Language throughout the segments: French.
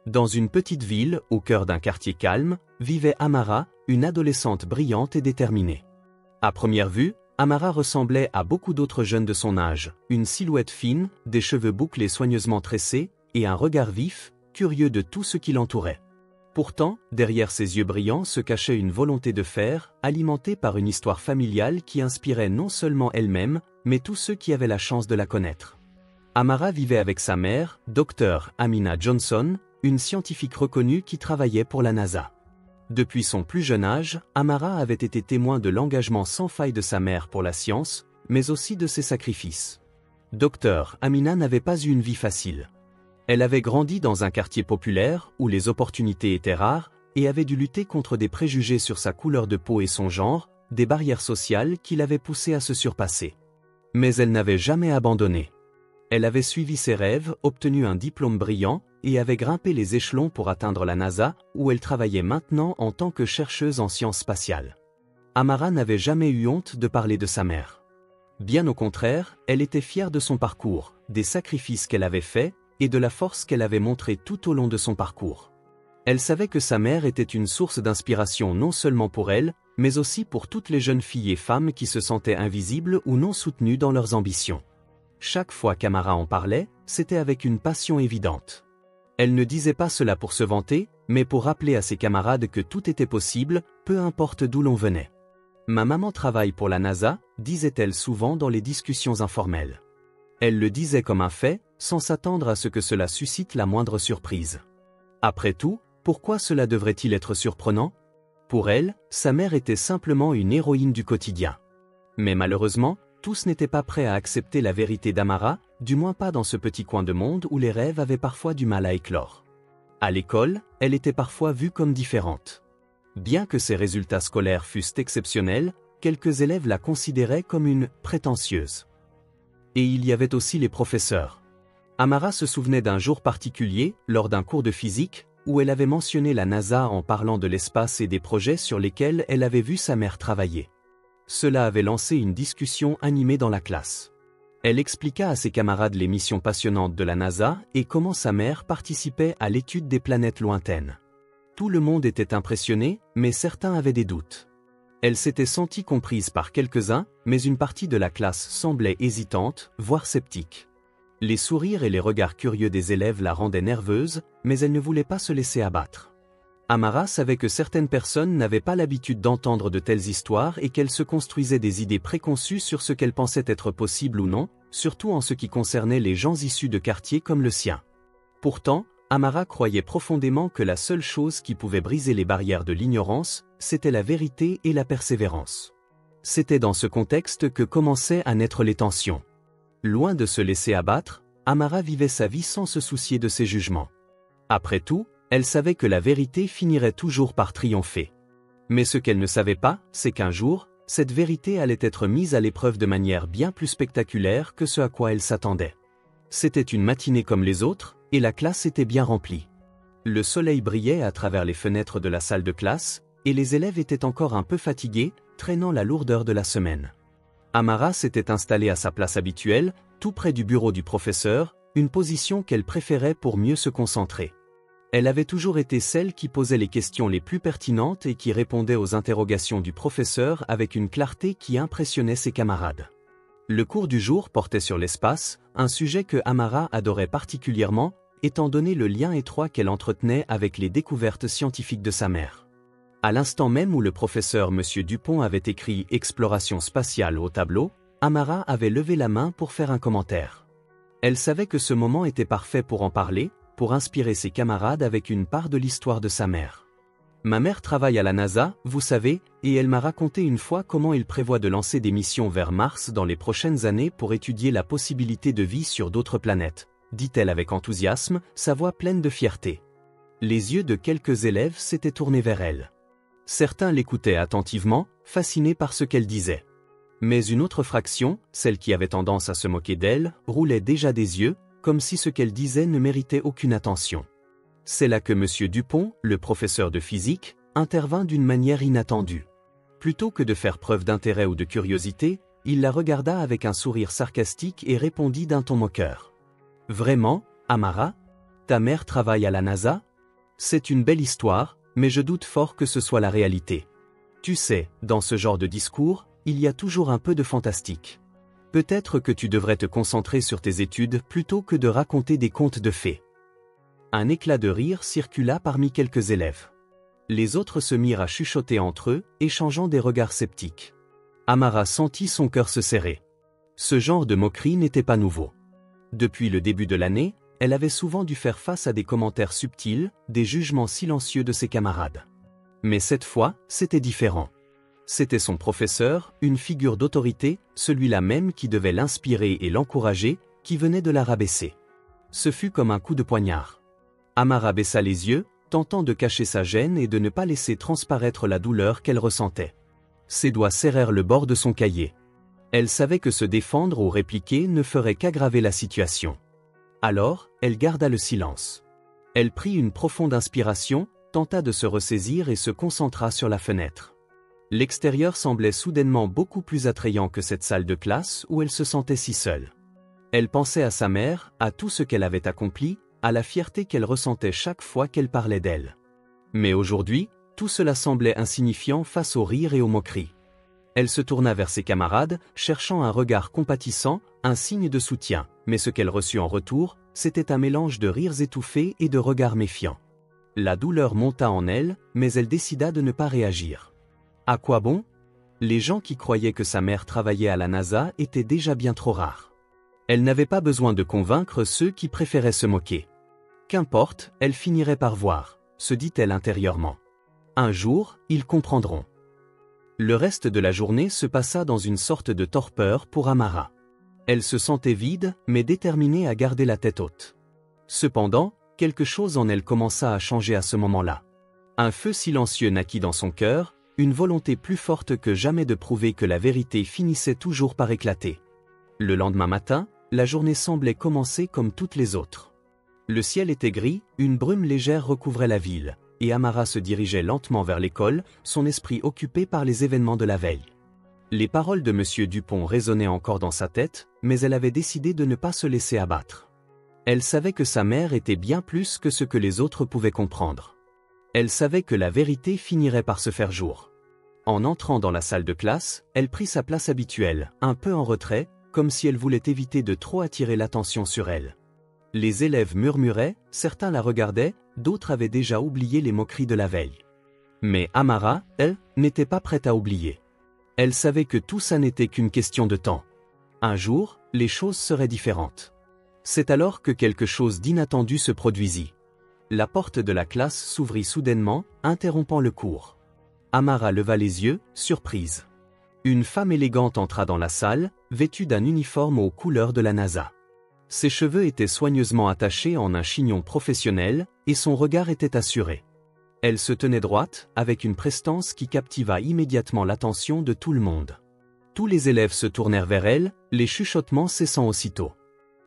Dans une petite ville, au cœur d'un quartier calme, vivait Amara, une adolescente brillante et déterminée. À première vue, Amara ressemblait à beaucoup d'autres jeunes de son âge, une silhouette fine, des cheveux bouclés soigneusement tressés, et un regard vif, curieux de tout ce qui l'entourait. Pourtant, derrière ses yeux brillants se cachait une volonté de faire, alimentée par une histoire familiale qui inspirait non seulement elle-même, mais tous ceux qui avaient la chance de la connaître. Amara vivait avec sa mère, Dr. Amina Johnson, une scientifique reconnue qui travaillait pour la NASA. Depuis son plus jeune âge, Amara avait été témoin de l'engagement sans faille de sa mère pour la science, mais aussi de ses sacrifices. Dr. Amina n'avait pas eu une vie facile. Elle avait grandi dans un quartier populaire où les opportunités étaient rares et avait dû lutter contre des préjugés sur sa couleur de peau et son genre, des barrières sociales qui l'avaient poussée à se surpasser. Mais elle n'avait jamais abandonné. Elle avait suivi ses rêves, obtenu un diplôme brillant et avait grimpé les échelons pour atteindre la NASA, où elle travaillait maintenant en tant que chercheuse en sciences spatiales. Amara n'avait jamais eu honte de parler de sa mère. Bien au contraire, elle était fière de son parcours, des sacrifices qu'elle avait faits et de la force qu'elle avait montrée tout au long de son parcours. Elle savait que sa mère était une source d'inspiration non seulement pour elle, mais aussi pour toutes les jeunes filles et femmes qui se sentaient invisibles ou non soutenues dans leurs ambitions. Chaque fois qu'Amara en parlait, c'était avec une passion évidente. Elle ne disait pas cela pour se vanter, mais pour rappeler à ses camarades que tout était possible, peu importe d'où l'on venait. « Ma maman travaille pour la NASA », disait-elle souvent dans les discussions informelles. Elle le disait comme un fait, sans s'attendre à ce que cela suscite la moindre surprise. Après tout, pourquoi cela devrait-il être surprenant? Pour elle, sa mère était simplement une héroïne du quotidien. Mais malheureusement, tous n'étaient pas prêts à accepter la vérité d'Amara, du moins pas dans ce petit coin de monde où les rêves avaient parfois du mal à éclore. À l'école, elle était parfois vue comme différente. Bien que ses résultats scolaires fussent exceptionnels, quelques élèves la considéraient comme une prétentieuse. Et il y avait aussi les professeurs. Amara se souvenait d'un jour particulier, lors d'un cours de physique, où elle avait mentionné la NASA en parlant de l'espace et des projets sur lesquels elle avait vu sa mère travailler. Cela avait lancé une discussion animée dans la classe. Elle expliqua à ses camarades les missions passionnantes de la NASA et comment sa mère participait à l'étude des planètes lointaines. Tout le monde était impressionné, mais certains avaient des doutes. Elle s'était sentie comprise par quelques-uns, mais une partie de la classe semblait hésitante, voire sceptique. Les sourires et les regards curieux des élèves la rendaient nerveuse, mais elle ne voulait pas se laisser abattre. Amara savait que certaines personnes n'avaient pas l'habitude d'entendre de telles histoires et qu'elles se construisaient des idées préconçues sur ce qu'elles pensaient être possible ou non, surtout en ce qui concernait les gens issus de quartiers comme le sien. Pourtant, Amara croyait profondément que la seule chose qui pouvait briser les barrières de l'ignorance, c'était la vérité et la persévérance. C'était dans ce contexte que commençaient à naître les tensions. Loin de se laisser abattre, Amara vivait sa vie sans se soucier de ses jugements. Après tout, elle savait que la vérité finirait toujours par triompher. Mais ce qu'elle ne savait pas, c'est qu'un jour, cette vérité allait être mise à l'épreuve de manière bien plus spectaculaire que ce à quoi elle s'attendait. C'était une matinée comme les autres, et la classe était bien remplie. Le soleil brillait à travers les fenêtres de la salle de classe, et les élèves étaient encore un peu fatigués, traînant la lourdeur de la semaine. Amara s'était installée à sa place habituelle, tout près du bureau du professeur, une position qu'elle préférait pour mieux se concentrer. Elle avait toujours été celle qui posait les questions les plus pertinentes et qui répondait aux interrogations du professeur avec une clarté qui impressionnait ses camarades. Le cours du jour portait sur l'espace, un sujet que Amara adorait particulièrement, étant donné le lien étroit qu'elle entretenait avec les découvertes scientifiques de sa mère. À l'instant même où le professeur M. Dupont avait écrit « Exploration spatiale » au tableau, Amara avait levé la main pour faire un commentaire. Elle savait que ce moment était parfait pour en parler, pour inspirer ses camarades avec une part de l'histoire de sa mère. « Ma mère travaille à la NASA, vous savez, et elle m'a raconté une fois comment il prévoit de lancer des missions vers Mars dans les prochaines années pour étudier la possibilité de vie sur d'autres planètes, dit-elle avec enthousiasme, sa voix pleine de fierté. Les yeux de quelques élèves s'étaient tournés vers elle. Certains l'écoutaient attentivement, fascinés par ce qu'elle disait. Mais une autre fraction, celle qui avait tendance à se moquer d'elle, roulait déjà des yeux, comme si ce qu'elle disait ne méritait aucune attention. C'est là que M. Dupont, le professeur de physique, intervint d'une manière inattendue. Plutôt que de faire preuve d'intérêt ou de curiosité, il la regarda avec un sourire sarcastique et répondit d'un ton moqueur. « Vraiment, Amara? Ta mère travaille à la NASA, C'est une belle histoire, mais je doute fort que ce soit la réalité. Tu sais, dans ce genre de discours, il y a toujours un peu de fantastique. Peut-être que tu devrais te concentrer sur tes études plutôt que de raconter des contes de fées. » Un éclat de rire circula parmi quelques élèves. Les autres se mirent à chuchoter entre eux, échangeant des regards sceptiques. Amara sentit son cœur se serrer. Ce genre de moquerie n'était pas nouveau. Depuis le début de l'année, elle avait souvent dû faire face à des commentaires subtils, des jugements silencieux de ses camarades. Mais cette fois, c'était différent. C'était son professeur, une figure d'autorité, celui-là même qui devait l'inspirer et l'encourager, qui venait de la rabaisser. Ce fut comme un coup de poignard. Amara baissa les yeux, tentant de cacher sa gêne et de ne pas laisser transparaître la douleur qu'elle ressentait. Ses doigts serrèrent le bord de son cahier. Elle savait que se défendre ou répliquer ne ferait qu'aggraver la situation. Alors, elle garda le silence. Elle prit une profonde inspiration, tenta de se ressaisir et se concentra sur la fenêtre. L'extérieur semblait soudainement beaucoup plus attrayant que cette salle de classe où elle se sentait si seule. Elle pensait à sa mère, à tout ce qu'elle avait accompli, à la fierté qu'elle ressentait chaque fois qu'elle parlait d'elle. Mais aujourd'hui, tout cela semblait insignifiant face aux rires et aux moqueries. Elle se tourna vers ses camarades, cherchant un regard compatissant, un signe de soutien, mais ce qu'elle reçut en retour, c'était un mélange de rires étouffés et de regards méfiants. La douleur monta en elle, mais elle décida de ne pas réagir. À quoi bon? Les gens qui croyaient que sa mère travaillait à la NASA étaient déjà bien trop rares. Elle n'avait pas besoin de convaincre ceux qui préféraient se moquer. Qu'importe, elle finirait par voir, se dit-elle intérieurement. Un jour, ils comprendront. Le reste de la journée se passa dans une sorte de torpeur pour Amara. Elle se sentait vide, mais déterminée à garder la tête haute. Cependant, quelque chose en elle commença à changer à ce moment-là. Un feu silencieux naquit dans son cœur, une volonté plus forte que jamais de prouver que la vérité finissait toujours par éclater. Le lendemain matin, la journée semblait commencer comme toutes les autres. Le ciel était gris, une brume légère recouvrait la ville, et Amara se dirigeait lentement vers l'école, son esprit occupé par les événements de la veille. Les paroles de M. Dupont résonnaient encore dans sa tête, mais elle avait décidé de ne pas se laisser abattre. Elle savait que sa mère était bien plus que ce que les autres pouvaient comprendre. Elle savait que la vérité finirait par se faire jour. En entrant dans la salle de classe, elle prit sa place habituelle, un peu en retrait, comme si elle voulait éviter de trop attirer l'attention sur elle. Les élèves murmuraient, certains la regardaient, d'autres avaient déjà oublié les moqueries de la veille. Mais Amara, elle, n'était pas prête à oublier. Elle savait que tout ça n'était qu'une question de temps. Un jour, les choses seraient différentes. C'est alors que quelque chose d'inattendu se produisit. La porte de la classe s'ouvrit soudainement, interrompant le cours. Amara leva les yeux, surprise. Une femme élégante entra dans la salle, vêtue d'un uniforme aux couleurs de la NASA. Ses cheveux étaient soigneusement attachés en un chignon professionnel, et son regard était assuré. Elle se tenait droite, avec une prestance qui captiva immédiatement l'attention de tout le monde. Tous les élèves se tournèrent vers elle, les chuchotements cessant aussitôt.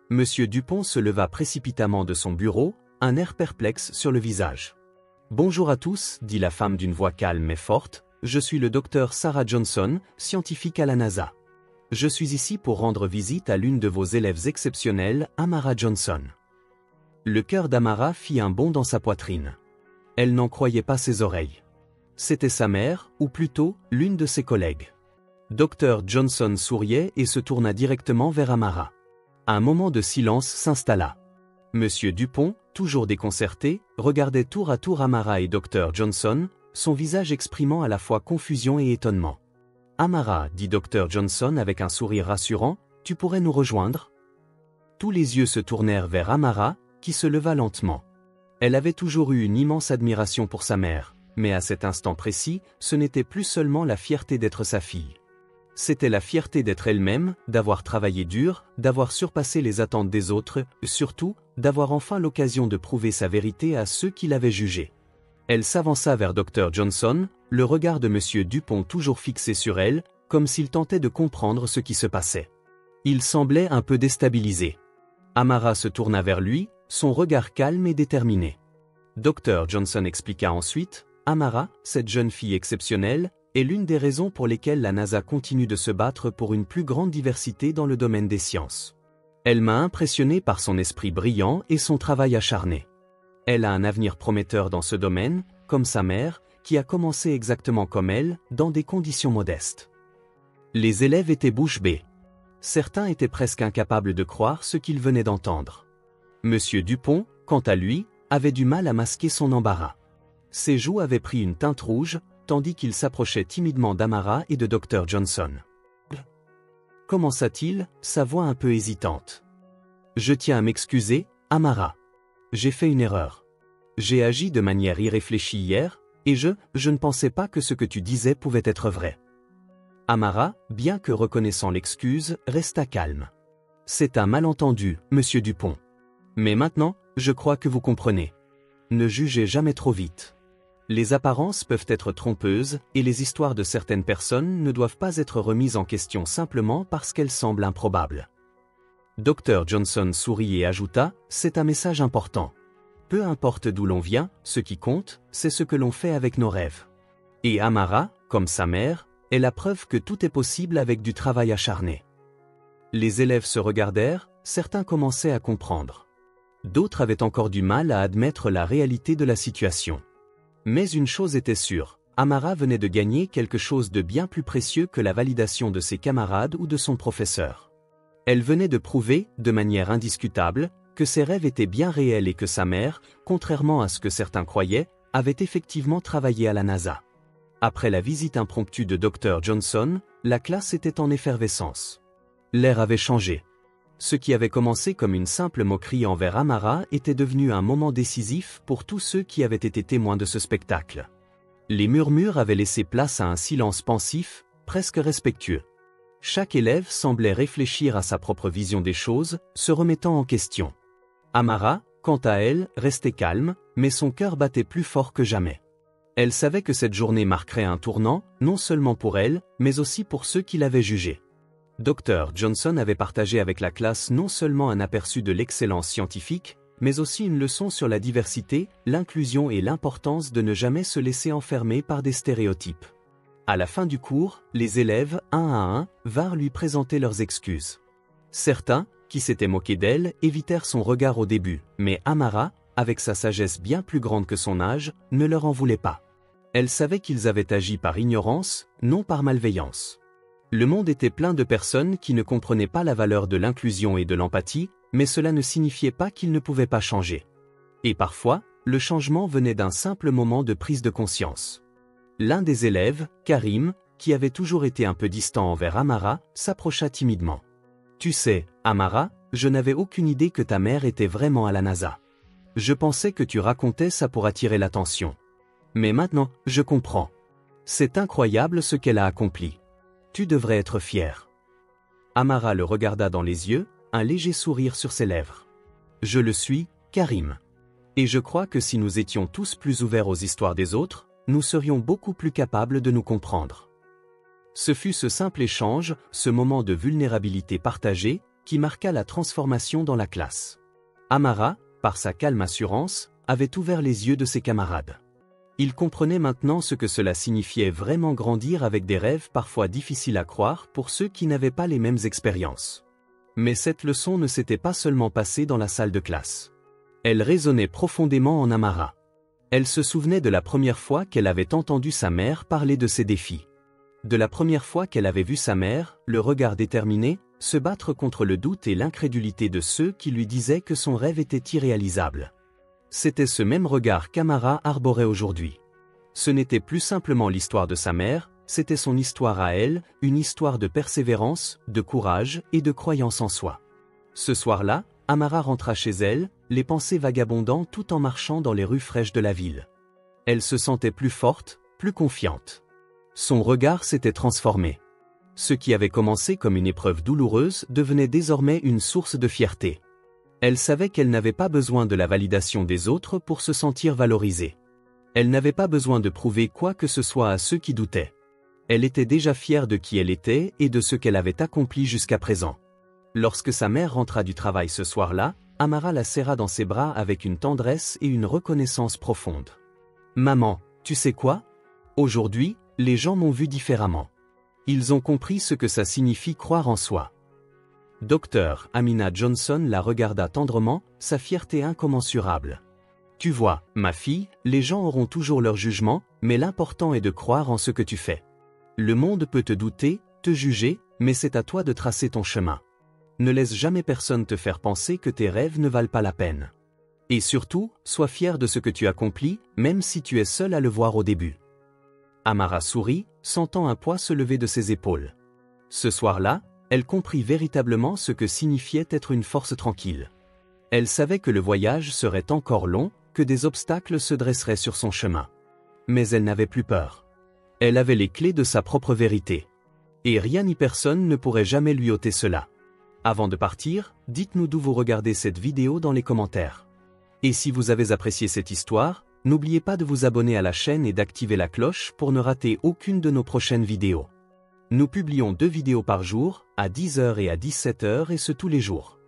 Monsieur Dupont se leva précipitamment de son bureau, un air perplexe sur le visage. « Bonjour à tous, » dit la femme d'une voix calme mais forte, « je suis le docteur Sarah Johnson, scientifique à la NASA. Je suis ici pour rendre visite à l'une de vos élèves exceptionnelles, Amara Johnson. » Le cœur d'Amara fit un bond dans sa poitrine. Elle n'en croyait pas ses oreilles. C'était sa mère, ou plutôt, l'une de ses collègues. Dr Johnson souriait et se tourna directement vers Amara. Un moment de silence s'installa. Monsieur Dupont, toujours déconcerté, regardait tour à tour Amara et Dr Johnson, son visage exprimant à la fois confusion et étonnement. « Amara, dit Dr Johnson avec un sourire rassurant, tu pourrais nous rejoindre ?» Tous les yeux se tournèrent vers Amara, qui se leva lentement. Elle avait toujours eu une immense admiration pour sa mère, mais à cet instant précis, ce n'était plus seulement la fierté d'être sa fille. C'était la fierté d'être elle-même, d'avoir travaillé dur, d'avoir surpassé les attentes des autres, surtout, d'avoir enfin l'occasion de prouver sa vérité à ceux qui l'avaient jugée. Elle s'avança vers Dr Johnson, le regard de M. Dupont toujours fixé sur elle, comme s'il tentait de comprendre ce qui se passait. Il semblait un peu déstabilisé. Amara se tourna vers lui, son regard calme et déterminé. Dr Johnson expliqua ensuite, « Amara, cette jeune fille exceptionnelle, est l'une des raisons pour lesquelles la NASA continue de se battre pour une plus grande diversité dans le domaine des sciences. Elle m'a impressionné par son esprit brillant et son travail acharné. Elle a un avenir prometteur dans ce domaine, comme sa mère, qui a commencé exactement comme elle, dans des conditions modestes. Les élèves étaient bouche bée. Certains étaient presque incapables de croire ce qu'ils venaient d'entendre. Monsieur Dupont, quant à lui, avait du mal à masquer son embarras. Ses joues avaient pris une teinte rouge, tandis qu'il s'approchait timidement d'Amara et de Dr. Johnson. Commença-t-il, sa voix un peu hésitante. Je tiens à m'excuser, Amara. J'ai fait une erreur. J'ai agi de manière irréfléchie hier, et je ne pensais pas que ce que tu disais pouvait être vrai. Amara, bien que reconnaissant l'excuse, resta calme. C'est un malentendu, monsieur Dupont. Mais maintenant, je crois que vous comprenez. Ne jugez jamais trop vite. Les apparences peuvent être trompeuses, et les histoires de certaines personnes ne doivent pas être remises en question simplement parce qu'elles semblent improbables. Dr. Johnson sourit et ajouta, c'est un message important. Peu importe d'où l'on vient, ce qui compte, c'est ce que l'on fait avec nos rêves. Et Amara, comme sa mère, est la preuve que tout est possible avec du travail acharné. Les élèves se regardèrent, certains commençaient à comprendre. D'autres avaient encore du mal à admettre la réalité de la situation. Mais une chose était sûre, Amara venait de gagner quelque chose de bien plus précieux que la validation de ses camarades ou de son professeur. Elle venait de prouver, de manière indiscutable, que ses rêves étaient bien réels et que sa mère, contrairement à ce que certains croyaient, avait effectivement travaillé à la NASA. Après la visite impromptue de Dr. Johnson, la classe était en effervescence. L'air avait changé. Ce qui avait commencé comme une simple moquerie envers Amara était devenu un moment décisif pour tous ceux qui avaient été témoins de ce spectacle. Les murmures avaient laissé place à un silence pensif, presque respectueux. Chaque élève semblait réfléchir à sa propre vision des choses, se remettant en question. Amara, quant à elle, restait calme, mais son cœur battait plus fort que jamais. Elle savait que cette journée marquerait un tournant, non seulement pour elle, mais aussi pour ceux qui l'avaient jugée. Dr. Johnson avait partagé avec la classe non seulement un aperçu de l'excellence scientifique, mais aussi une leçon sur la diversité, l'inclusion et l'importance de ne jamais se laisser enfermer par des stéréotypes. À la fin du cours, les élèves, un à un, vinrent lui présenter leurs excuses. Certains, qui s'étaient moqués d'elle, évitèrent son regard au début, mais Amara, avec sa sagesse bien plus grande que son âge, ne leur en voulait pas. Elle savait qu'ils avaient agi par ignorance, non par malveillance. Le monde était plein de personnes qui ne comprenaient pas la valeur de l'inclusion et de l'empathie, mais cela ne signifiait pas qu'ils ne pouvaient pas changer. Et parfois, le changement venait d'un simple moment de prise de conscience. L'un des élèves, Karim, qui avait toujours été un peu distant envers Amara, s'approcha timidement. « Tu sais, Amara, je n'avais aucune idée que ta mère était vraiment à la NASA. Je pensais que tu racontais ça pour attirer l'attention. Mais maintenant, je comprends. C'est incroyable ce qu'elle a accompli. Tu devrais être fier. » Amara le regarda dans les yeux, un léger sourire sur ses lèvres. « Je le suis, Karim. Et je crois que si nous étions tous plus ouverts aux histoires des autres, nous serions beaucoup plus capables de nous comprendre. » Ce fut ce simple échange, ce moment de vulnérabilité partagée, qui marqua la transformation dans la classe. Amara, par sa calme assurance, avait ouvert les yeux de ses camarades. Ils comprenaient maintenant ce que cela signifiait vraiment grandir avec des rêves parfois difficiles à croire pour ceux qui n'avaient pas les mêmes expériences. Mais cette leçon ne s'était pas seulement passée dans la salle de classe. Elle résonnait profondément en Amara. Elle se souvenait de la première fois qu'elle avait entendu sa mère parler de ses défis. De la première fois qu'elle avait vu sa mère, le regard déterminé, se battre contre le doute et l'incrédulité de ceux qui lui disaient que son rêve était irréalisable. C'était ce même regard qu'Amara arborait aujourd'hui. Ce n'était plus simplement l'histoire de sa mère, c'était son histoire à elle, une histoire de persévérance, de courage et de croyance en soi. Ce soir-là, Amara rentra chez elle, les pensées vagabondant tout en marchant dans les rues fraîches de la ville. Elle se sentait plus forte, plus confiante. Son regard s'était transformé. Ce qui avait commencé comme une épreuve douloureuse devenait désormais une source de fierté. Elle savait qu'elle n'avait pas besoin de la validation des autres pour se sentir valorisée. Elle n'avait pas besoin de prouver quoi que ce soit à ceux qui doutaient. Elle était déjà fière de qui elle était et de ce qu'elle avait accompli jusqu'à présent. Lorsque sa mère rentra du travail ce soir-là, Amara la serra dans ses bras avec une tendresse et une reconnaissance profonde. « Maman, tu sais quoi ? Aujourd'hui, les gens m'ont vu différemment. Ils ont compris ce que ça signifie croire en soi. » Dr. Amina Johnson la regarda tendrement, sa fierté incommensurable. « Tu vois, ma fille, les gens auront toujours leur jugement, mais l'important est de croire en ce que tu fais. Le monde peut te douter, te juger, mais c'est à toi de tracer ton chemin. Ne laisse jamais personne te faire penser que tes rêves ne valent pas la peine. Et surtout, sois fier de ce que tu accomplis, même si tu es seul à le voir au début. Amara sourit, sentant un poids se lever de ses épaules. Ce soir-là, elle comprit véritablement ce que signifiait être une force tranquille. Elle savait que le voyage serait encore long, que des obstacles se dresseraient sur son chemin. Mais elle n'avait plus peur. Elle avait les clés de sa propre vérité. Et rien ni personne ne pourrait jamais lui ôter cela. Avant de partir, dites-nous d'où vous regardez cette vidéo dans les commentaires. Et si vous avez apprécié cette histoire, n'oubliez pas de vous abonner à la chaîne et d'activer la cloche pour ne rater aucune de nos prochaines vidéos. Nous publions 2 vidéos par jour, à 10h et à 17h et ce tous les jours.